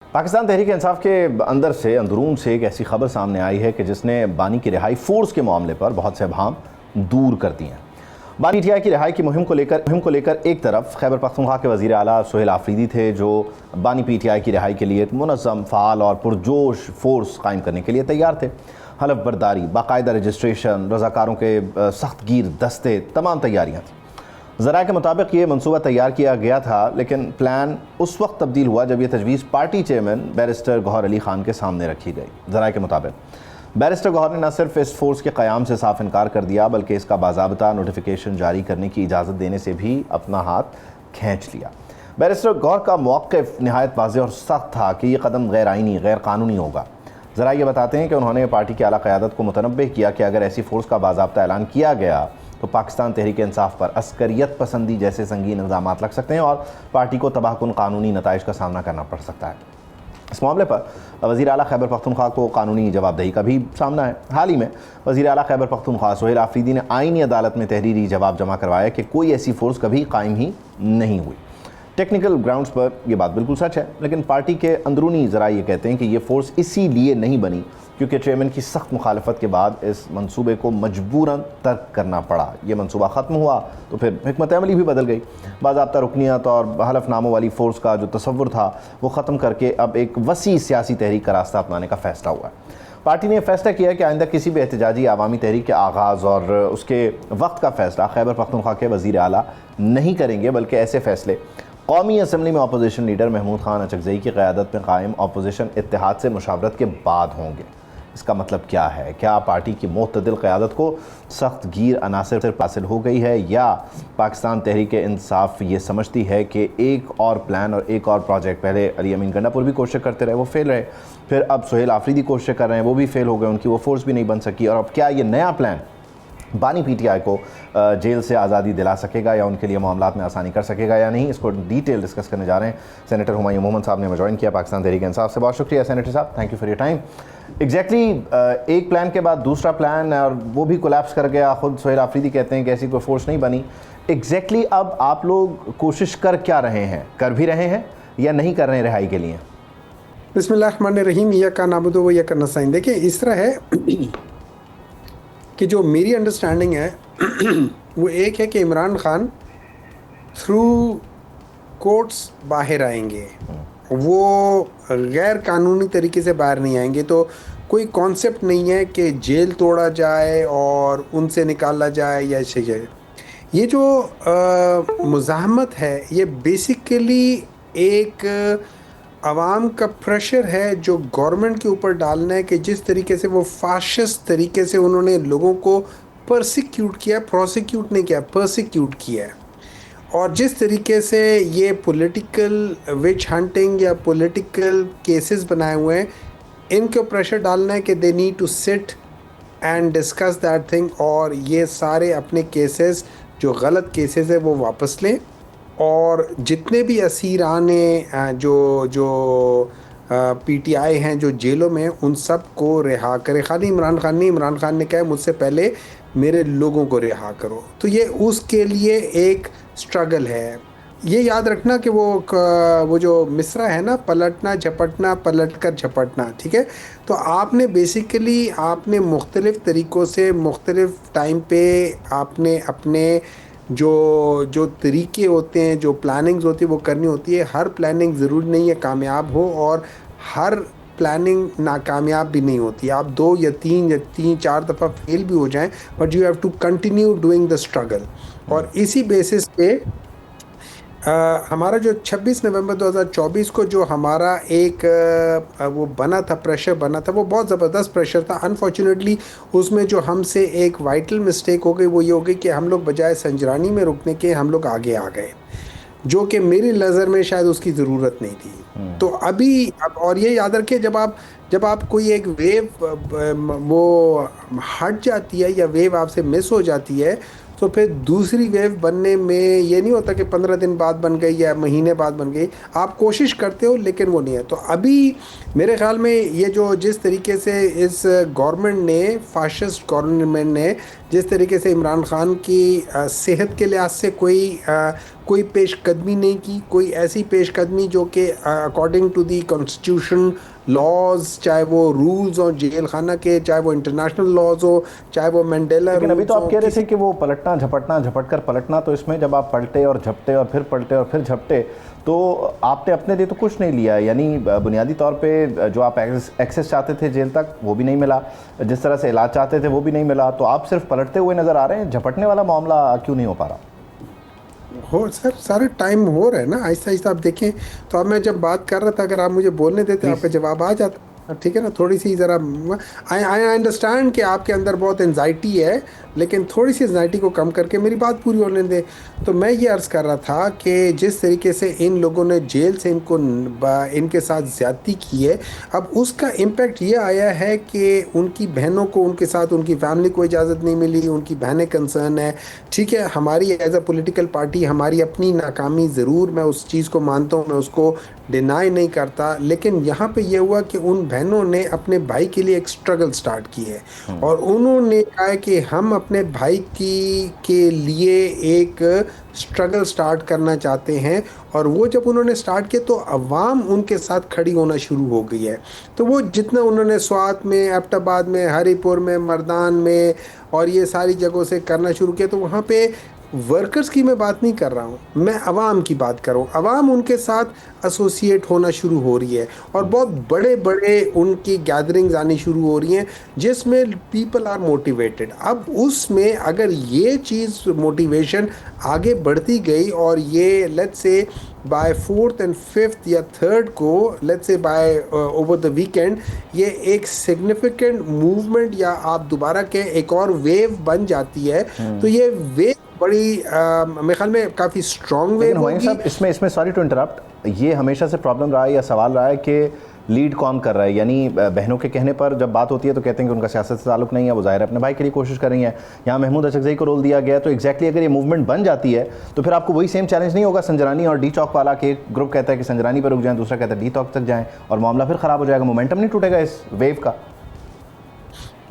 पाकिस्तान तहरीक इंसाफ के अंदर से अंदरून से एक ऐसी खबर सामने आई है कि जिसने बानी की रिहाई फोर्स के मामले पर बहुत से अभाम दूर कर दिए हैं। बानी पीटीआई की रिहाई की मुहिम को लेकर एक तरफ खैबर पख्तूनख्वा के वज़ीर आला सुहेल आफरीदी थे, जो बानी पीटीआई की रिहाई के लिए एक मुनज़्ज़म, फ़ाल और पुरजोश फोर्स कायम करने के लिए तैयार थे। हलफ बर्दारी, बाकायदा रजिस्ट्रेशन, रज़ाकारों के सख्त गिर दस्ते, तमाम तैयारियाँ थी। ज़राए के मुताबिक ये मनसूबा तैयार किया गया था, लेकिन प्लान उस वक्त तब्दील हुआ जब यह तजवीज़ party chairman barrister Gohar Ali Khan के सामने रखी गई। ज़राए के मुताबिक बैरिस्टर गौहर ने न सिर्फ इस फोर्स के क़याम से साफ इनकार कर दिया, बल्कि इसका बाज़ाब्ता नोटिफिकेशन जारी करने की इजाज़त देने से भी अपना हाथ खींच लिया। बैरिस्टर गौहर का मौक़िफ़ नहायत वाज़ेह और सख्त था कि यह कदम गैर आइनी, गैर कानूनी होगा। ज़रा ये बताते हैं कि उन्होंने पार्टी की आला क़यादत को मुतनब्बे किया कि अगर ऐसी फ़ोर्स का बाज़ाब्ता ऐलान किया गया तो पाकिस्तान तहरीक इंसाफ पर अस्करियत पसंदी जैसे संगीन इल्ज़ाम लग सकते हैं और पार्टी को तबाहकुन कानूनी नताइज का सामना करना पड़ सकता है। इस मामले पर वज़ीर आला खैबर पख्तूनख्वा को कानूनी जवाबदेही का भी सामना है। हाल ही में वज़ीर आला खैबर पख्तूनख्वा सुहेल आफरीदी ने आईनी अदालत में तहरीरी जवाब जमा करवाया कि कोई ऐसी फ़ोर्स कभी कायम ही नहीं हुई। टेक्निकल ग्राउंड्स पर यह बात बिल्कुल सच है, लेकिन पार्टी के अंदरूनी ज़रा ये कहते हैं कि ये फ़ोर्स इसीलिए नहीं बनी क्योंकि चेयरमैन की सख्त मुखालफत के बाद इस मंसूबे को मजबूरन तर्क करना पड़ा। ये मंसूबा ख़त्म हुआ तो फिर हिकमत अमली भी बदल गई। बाज़ाब्ता रुकनियत और हलफनामों वाली फ़ोर्स का जो तसव्वुर था वो ख़त्म करके अब एक वसी सियासी तहरीक का रास्ता अपनाने का फ़ैसला हुआ है। पार्टी ने फैसला किया कि आइंदा किसी भी एहतजाजी आवामी तहरीक के आगाज़ और उसके वक्त का फ़ैसला खैबर पख्तूनख्वा के वज़ीर आला नहीं करेंगे, बल्कि ऐसे फ़ैसले कौमी असम्बली में अपोजिशन लीडर महमूद खान अचकज़ई की क़यादत में कायम अपोजिशन इत्तेहाद से मुशावरत के बाद होंगे। इसका मतलब क्या है? क्या पार्टी की मुतदिल क़यादत को सख्त गिर अनासर से हासिल हो गई है, या पाकिस्तान तहरीक इंसाफ ये समझती है कि एक और प्लान और एक और प्रोजेक्ट, पहले अली अमीन गंडापुर भी कोशिश करते रहे, वो फेल रहे, फिर अब सुहेल आफरीदी कोशिश कर रहे हैं, वो भी फेल हो गए, उनकी वो फोर्स भी नहीं बन सकी, और अब क्या ये नया प्लान बानी पीटीआई को जेल से आज़ादी दिला सकेगा या उनके लिए मामलात में आसानी कर सकेगा या नहीं? इसको डिटेल डिस्कस करने जा रहे हैं। सेनेटर हुमायूं मोहम्मद साहब ने हमें ज्वाइन किया पाकिस्तान तहरीक इंसाफ से। बहुत शुक्रिया सेनेटर साहब, thank you for your time. Exactly एक प्लान के बाद दूसरा प्लान, और वो भी कोलैप्स कर गया। ख़ुद सुहेल आफरीदी कहते हैं कि ऐसी कोई फोर्स नहीं बनी। एग्जैक्टली अब आप लोग कोशिश कर क्या रहे हैं? कर भी रहे हैं या नहीं कर रहे हैं रिहाई के लिए? बिस्मिल्लाहिर्रहमानिर्रहीम। या का नाबुदो व या का नस्ताईन। देखिए, इस तरह है कि जो मेरी अंडरस्टैंडिंग है वो एक है कि इमरान खान थ्रू कोर्ट्स बाहर आएंगे, वो गैर कानूनी तरीके से बाहर नहीं आएंगे। तो कोई कॉन्सेप्ट नहीं है कि जेल तोड़ा जाए और उनसे निकाला जाए या ऐसे। ये जो मुज़ाहमत है ये बेसिकली एक आवाम का प्रेशर है जो गवर्नमेंट के ऊपर डालना है कि जिस तरीके से वो फाशिस्ट तरीके से उन्होंने लोगों को परसिक्यूट किया, प्रोसिक्यूट नहीं किया, परसिक्यूट किया है, और जिस तरीके से ये पॉलिटिकल विच हंटिंग या पॉलिटिकल केसेस बनाए हुए हैं, इनके प्रेशर डालना है कि they need to sit and discuss that thing, और ये सारे अपने केसेस जो गलत केसेस है वो वापस लें, और जितने भी असीराने जो पीटीआई हैं जो जेलों में, उन सब को रिहा करें। खाली इमरान खान नहीं, इमरान खान ने कहा मुझसे पहले मेरे लोगों को रिहा करो। तो ये उसके लिए एक स्ट्रगल है। ये याद रखना कि वो जो मिसरा है ना, पलटना झपटना, पलट कर झपटना, ठीक है। तो आपने बेसिकली आपने मुख्तलिफ़ तरीक़ों से मुख्तलिफ़ टाइम पे आपने अपने जो तरीके होते हैं, जो प्लानिंग्स होती है वो करनी होती है। हर प्लानिंग ज़रूरी नहीं है कामयाब हो, और हर प्लानिंग नाकामयाब भी नहीं होती। आप 2 या 3 दफ़ा फेल भी हो जाएं, but you have to continue doing the struggle. और इसी बेसिस पे हमारा जो 26 नवंबर 2024 को जो हमारा एक वो बना था, प्रेशर बना था, वो बहुत ज़बरदस्त प्रेशर था। अनफॉर्चुनेटली उसमें जो हमसे एक वाइटल मिस्टेक हो गई वो ये हो गई कि हम लोग बजाय संजरानी में रुकने के हम लोग आगे आ गए, जो कि मेरी नज़र में शायद उसकी ज़रूरत नहीं थी। तो अभी और ये याद रखिए, जब आप कोई एक वेव वो हट जाती है या वेव आपसे मिस हो जाती है, तो फिर दूसरी वेव बनने में ये नहीं होता कि 15 दिन बाद बन गई या महीने बाद बन गई। आप कोशिश करते हो लेकिन वो नहीं है। तो अभी मेरे ख्याल में ये जो जिस तरीके से इस गवर्नमेंट ने, फाशिस्ट गवर्नमेंट ने जिस तरीके से इमरान खान की सेहत के लिहाज से कोई पेशकदमी नहीं की, कोई ऐसी पेशकदमी जो कि according to the constitution laws, चाहे वो रूल्स हो जेल खाना के, चाहे वो इंटरनेशनल लॉज हो, चाहे वो मंडेला लेकिन अभी तो आप कह रहे किसी थे कि वो पलटना झपटना, झपट कर पलटना, तो इसमें जब आप पलटे और झपटे और फिर पलटे और फिर झपटे, तो आपने अपने लिए तो कुछ नहीं लिया, यानी बुनियादी तौर पे जो आप एक्सेस चाहते थे जेल तक वो भी नहीं मिला, जिस तरह से इलाज चाहते थे वो भी नहीं मिला, तो आप सिर्फ पलटते हुए नज़र आ रहे हैं। झपटने वाला मामला क्यों नहीं हो पा रहा? हो सर, सारे टाइम हो रहा है ना, आहिस्ता आहिस्ता। आप देखें तो अब मैं जब बात कर रहा था, अगर आप मुझे बोलने देते आपका जवाब आ जाता, ठीक है ना। थोड़ी सी ज़रा आई अंडरस्टैंड कि आपके अंदर बहुत एनजाइटी है, लेकिन थोड़ी सी एनजाइटी को कम करके मेरी बात पूरी होने दें। तो मैं ये अर्ज़ कर रहा था कि जिस तरीके से इन लोगों ने जेल से इनके साथ ज़्यादती की है, अब उसका इम्पेक्ट ये आया है कि उनकी बहनों को, उनके साथ उनकी फैमिली को इजाज़त नहीं मिली, उनकी बहनें कंसर्न है। ठीक है, हमारी एज अ पॉलिटिकल पार्टी हमारी अपनी नाकामी ज़रूर, मैं उस चीज़ को मानता हूँ, मैं उसको डिनाई नहीं करता, लेकिन यहाँ पे ये हुआ कि उन बहनों ने अपने भाई के लिए एक स्ट्रगल स्टार्ट की है और उन्होंने कहा है कि हम अपने भाई के लिए एक स्ट्रगल स्टार्ट करना चाहते हैं। और वो जब उन्होंने स्टार्ट किया तो अवाम उनके साथ खड़ी होना शुरू हो गई है। तो वो जितना उन्होंने स्वात में, एबटाबाद में, हरीपुर में, मर्दान में और ये सारी जगहों से करना शुरू किया, तो वहाँ पे वर्कर्स की मैं बात नहीं कर रहा हूँ, मैं अवाम की बात कर रहा हूँ। अवाम उनके साथ एसोसिएट होना शुरू हो रही है और बहुत बड़े बड़े उनकी गैदरिंग्स आनी शुरू हो रही हैं जिसमें पीपल आर मोटिवेटेड। अब उसमें अगर ये चीज़ मोटिवेशन आगे बढ़ती गई और ये let's say bye 4th and 5th या 3rd को, let's say bye over the weekend, ये एक सिग्निफिकेंट मूवमेंट या आप दोबारा के एक और वेव बन जाती है, तो ये वेव बड़ी मेरे ख्याल में काफ़ी स्ट्रॉन्ग वेव होगी। सब इसमें सॉरी टू इंटरप्ट, ये हमेशा से प्रॉब्लम रहा है या सवाल रहा है कि लीड कौन कर रहा है, यानी बहनों के कहने पर जब बात होती है तो कहते हैं कि उनका सियासत से ताल्लुक नहीं है, वो ज़ाहिर है अपने भाई के लिए कोशिश कर रही हैं। यहाँ महमूद अचकज़ई को रोल दिया गया, तो एग्जैक्टली अगर ये मूवमेंट बन जाती है तो फिर आपको वही सेम चैलेंज नहीं होगा संजरानी और डी चौक वाला, कि एक ग्रुप कहता है कि संजरानी पर रुक जाएं, दूसरा कहता है डी चौक तक जाएं, और मामला फिर ख़राब हो जाएगा, मोमेंटम नहीं टूटेगा इस वेव का?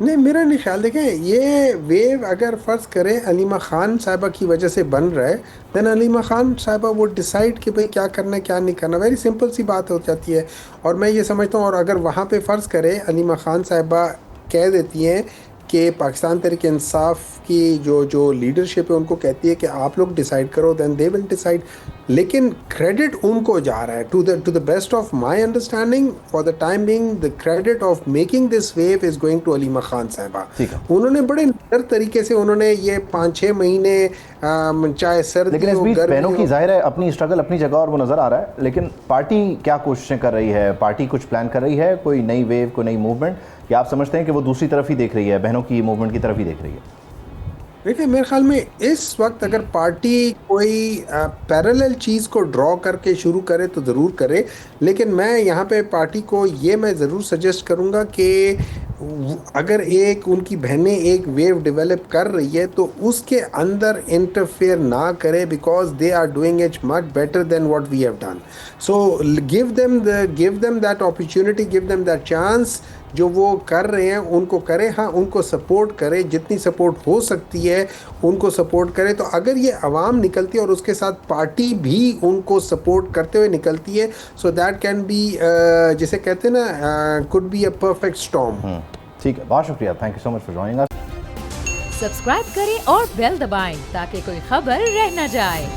नहीं, मेरा नहीं ख्याल। देखें, ये वेव अगर फ़र्ज़ करें अलीमा ख़ान साहिबा की वजह से बन रहा है, दैन अलीमा ख़ान साहिबा वो डिसाइड कि भाई क्या करना है क्या नहीं करना, वेरी सिंपल सी बात हो जाती है। और मैं ये समझता हूँ, और अगर वहाँ पे फ़र्ज़ करें अलीमा ख़ान साहिबा कह देती हैं कि पाकिस्तान तहरीक इंसाफ की जो लीडरशिप है उनको कहती है कि आप लोग डिसाइड करो, दैन दे विल डिसाइड, लेकिन क्रेडिट उनको जा रहा है। To the best of my understanding, for the time being, the credit of making this wave is going to Aleema Khan Sahiba. उन्होंने बड़े नर तरीके से उन्होंने ये 5-6 महीने चाहे सर्दी, लेकिन इस बीच बहनों की जाहिर है अपनी स्ट्रगल अपनी जगह और वो नज़र आ रहा है, लेकिन पार्टी क्या कोशिशें कर रही है? पार्टी कुछ प्लान कर रही है, कोई नई वेव, कोई नई मूवमेंट, या आप समझते हैं कि वो दूसरी तरफ ही देख रही है, बहनों की मूवमेंट की तरफ ही देख रही है? देखिए, मेरे ख्याल में इस वक्त अगर पार्टी कोई पैरेलल चीज़ को ड्रॉ करके शुरू करे तो ज़रूर करे, लेकिन मैं यहाँ पे पार्टी को ये मैं ज़रूर सजेस्ट करूँगा कि अगर एक उनकी बहनें एक वेव डेवलप कर रही है तो उसके अंदर इंटरफेयर ना करे, because they are doing it much better than what we have done. So give them that opportunity, give them that chance. जो वो कर रहे हैं उनको करें, हाँ उनको सपोर्ट करें, जितनी सपोर्ट हो सकती है उनको सपोर्ट करें। तो अगर ये आवाम निकलती है और उसके साथ पार्टी भी उनको सपोर्ट करते हुए निकलती है, सो दैट कैन बी, जिसे कहते हैं ना, could be a perfect storm. ठीक है, बहुत शुक्रिया, thank you so much for joining us. Subscribe करें और बेल दबाएं ताकि कोई खबर रह न जाए।